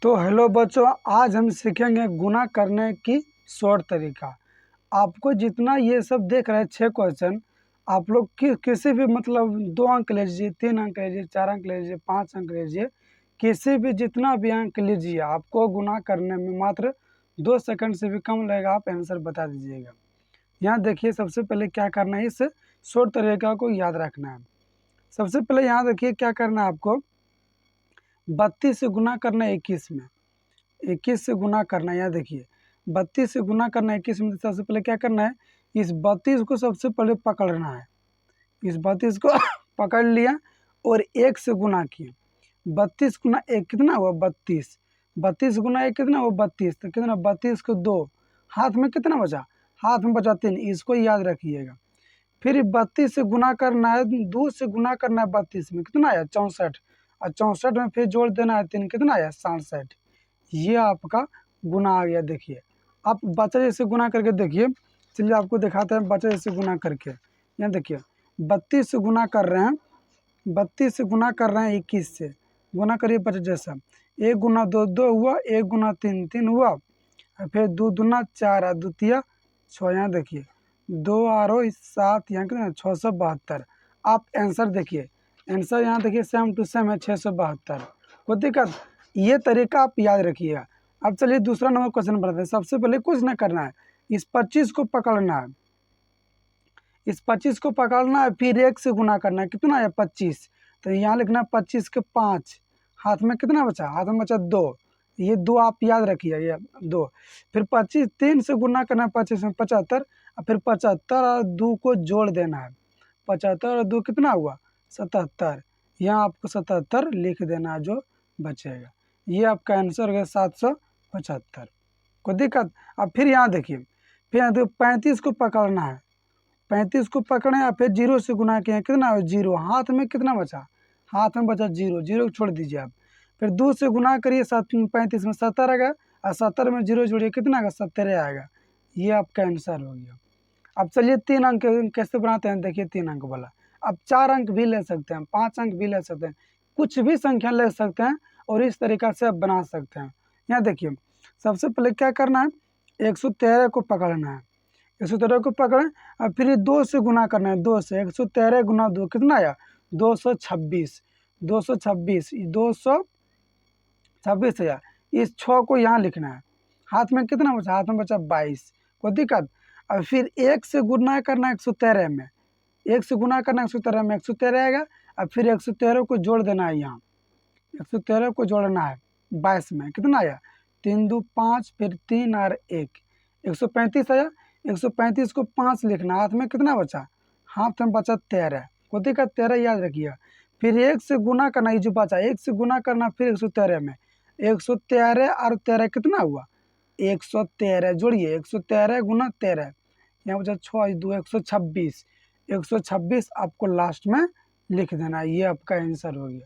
तो हेलो बच्चों, आज हम सीखेंगे गुना करने की शॉर्ट तरीका। आपको जितना ये सब देख रहे हैं 6 क्वेश्चन, आप लोग किसी भी मतलब 2 अंक ले लीजिए, 3 अंक ले लीजिए, 4 अंक ले लीजिए, 5 अंक ले लीजिए, किसी भी जितना भी अंक लीजिए, आपको गुना करने में मात्र 2 सेकंड से भी कम लगेगा। आप आंसर बता दीजिएगा। यहाँ देखिए, सबसे पहले क्या करना है, इस शॉर्ट तरीका को याद रखना है। सबसे पहले यहाँ देखिए क्या करना है आपको, 32 से गुना करना है 21 में, 21 से गुना करना है। यहाँ देखिए 32 से गुना करना है 21 में। सबसे पहले क्या करना है, इस 32 को सबसे पहले पकड़ना है। इस 32 को पकड़ लिया और 1 से गुना किया। 32 गुना 1 कितना हुआ, 32। 32 गुना 1 कितना हुआ, 32। तो कितना, 32 को 2, हाथ में कितना बचा, हाथ में बचा 3। इसको याद रखिएगा। फिर 32 से गुना करना है, 2 से गुना करना है 32 में, कितना आया, 64। और 64 में फिर जोड़ देना है 3, कितना आया, 67। ये आपका गुना आ गया। देखिए आप बच्चा जैसे गुना करके देखिए। चलिए आपको दिखाते हैं बच्चा जैसे गुना करके। यहाँ देखिए 32 से गुना कर रहे हैं, 32 से गुना कर रहे हैं 21 से। गुना करिए बच्चा जैसा, 1 गुना 2 2 हुआ, 1 गुना 3 3 हुआ, और फिर 2 दूना 4 और 2 तिया 6। यहाँ देखिए 2 आरो 7, यहाँ कितना 672। आप आंसर देखिए, आंसर यहाँ देखिए सेम टू सेम है, 672। कोई दिक्कत, ये तरीका आप याद रखिएगा। अब चलिए दूसरा नंबर क्वेश्चन बढ़ते हैं। सबसे पहले कुछ ना करना है, इस 25 को पकड़ना है। इस 25 को पकड़ना है, फिर 1 से गुना करना है। कितना है, 25। तो यहाँ लिखना है 25 के 5, हाथ में कितना बचा, हाथ में बचा 2। ये 2 आप याद रखिए, ये 2। फिर 25 3 से गुना करना है 25 में, 75। और फिर 75 और 2 को जोड़ देना है। 75 और 2 कितना हुआ, 77। यहाँ आपको 77 लिख देना है जो बचेगा। ये आपका आंसर है 775। कोई दिक्कत। अब फिर यहाँ देखिए, फिर यहाँ 35 को पकड़ना है। 35 को पकड़े और फिर 0 से गुना किए, कितना है, 0। हाथ में कितना बचा, हाथ में बचा 0, 0 को छोड़ दीजिए आप। फिर 2 से गुना करिए 35 में, 70 आएगा, और 70 में 0 जोड़िए, कितना आएगा, 70 आएगा। ये आपका आंसर हो गया। अब चलिए 3 अंक कैसे बनाते हैं, देखिए 3 अंक वाला। अब 4 अंक भी ले सकते हैं, 5 अंक भी ले सकते हैं, कुछ भी संख्या ले सकते हैं, और इस तरीका से आप बना सकते हैं। यहाँ देखिए सबसे पहले क्या करना है, 113 को पकड़ना है। 113 को पकड़ें और फिर 2 से गुना करना है। 2 से 113 गुना 2 कितना आया, 226। 226, 226 आया। इस 6 को यहाँ लिखना है। हाथ में कितना बचा, हाथ में बचा 22। कोई दिक्कत। और फिर 1 से गुना करना है 113 में, 1 से गुना करना है 113 में, 113 आएगा। और फिर 113 को जोड़ देना है। यहाँ 113 को जोड़ना है 22 में, कितना आया, 3 2 5, फिर 3 और 1, 135 आया। 135 को 5 लिखना, हाथ में कितना बचा, हाथ में बचा 13। कोई दिक्कत, 13 याद रखिएगा। फिर 1 से गुना करना, ये जो बचा 1 से गुना करना, फिर 113 में, 113 और 13 कितना हुआ, 113 जोड़िए, 113 गुना 13, यहाँ बचा 6 2 126। 126 आपको लास्ट में लिख देना है। ये आपका आंसर हो गया।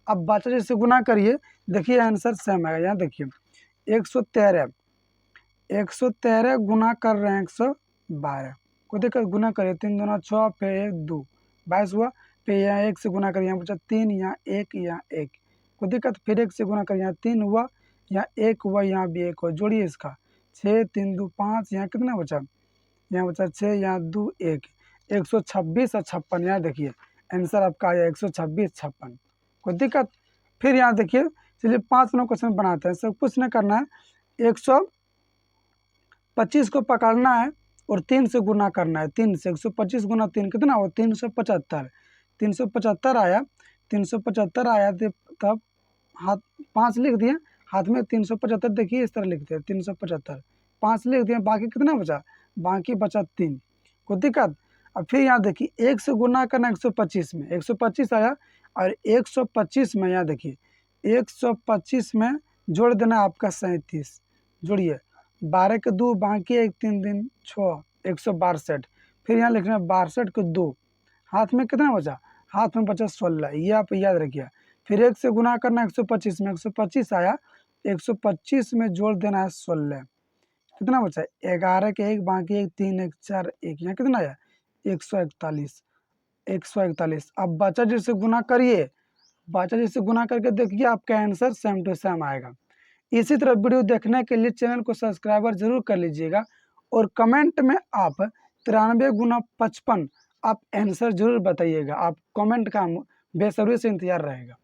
अब बच्चा जैसे गुना करिए, देखिए आंसर सेम आएगा। यहाँ देखिए 113 गुना कर रहे हैं 112 को, देखकर गुना करिए, 3 दूना 6, फिर 1 2 22 हुआ। फिर यहाँ 1 से गुना करिए, यहाँ बचा 3, यहाँ 1, यहाँ 1 को दिक्कत। फिर 1 से गुना करिए, यहाँ 3 हुआ, यहाँ 1 हुआ, यहाँ भी 1 हुआ। जोड़िए इसका 6 3 2 5, यहाँ कितना बचा, यहाँ बचा 6, यहाँ 2 1, 126 और 56। यहाँ देखिए आंसर आपका आया 126 56। कोई दिक्कत। फिर यहाँ देखिए, चलिए 5 नंबर क्वेश्चन बनाते हैं। सब कुछ नहीं करना है, 125 को पकड़ना है और 3 से गुना करना है। 3 से 125 गुना 3 कितना हो, 375। 375 आया, 375 आया, तब हाथ 5 लिख दिए, हाथ में 375 देखिए इस तरह लिखते हैं, 375 5 लिख दिए। बाकी कितना बचा, बाकी बचा 3। कोई दिक्कत। अब फिर यहाँ देखिए 1 से गुना करना 125 में, 125 आया, और 125 में यहाँ देखिए 125 में जोड़ देना आपका 37। जोड़िए 12 के 2, बाकी 1 3 दिन 6, 162। फिर यहाँ लिखना है 62 के 2, हाथ में कितना बचा, हाथ में बचा 16। ये आप याद रखिए। फिर 1 से गुना करना 125 में, 125 आया, 125 में जोड़ देना है 16। कितना बचा, 11 के 1, बाकी 1 3 1 4 1, यहाँ कितना आया, 141। 141। अब बचा जिससे गुना करिए, बचा जिससे गुना करके देखिए आपका आंसर सेम टू सेम आएगा। इसी तरह वीडियो देखने के लिए चैनल को सब्सक्राइबर जरूर कर लीजिएगा और कमेंट में आप 93 गुना 55 आप आंसर जरूर बताइएगा। आप कमेंट का बेसब्री से इंतजार रहेगा।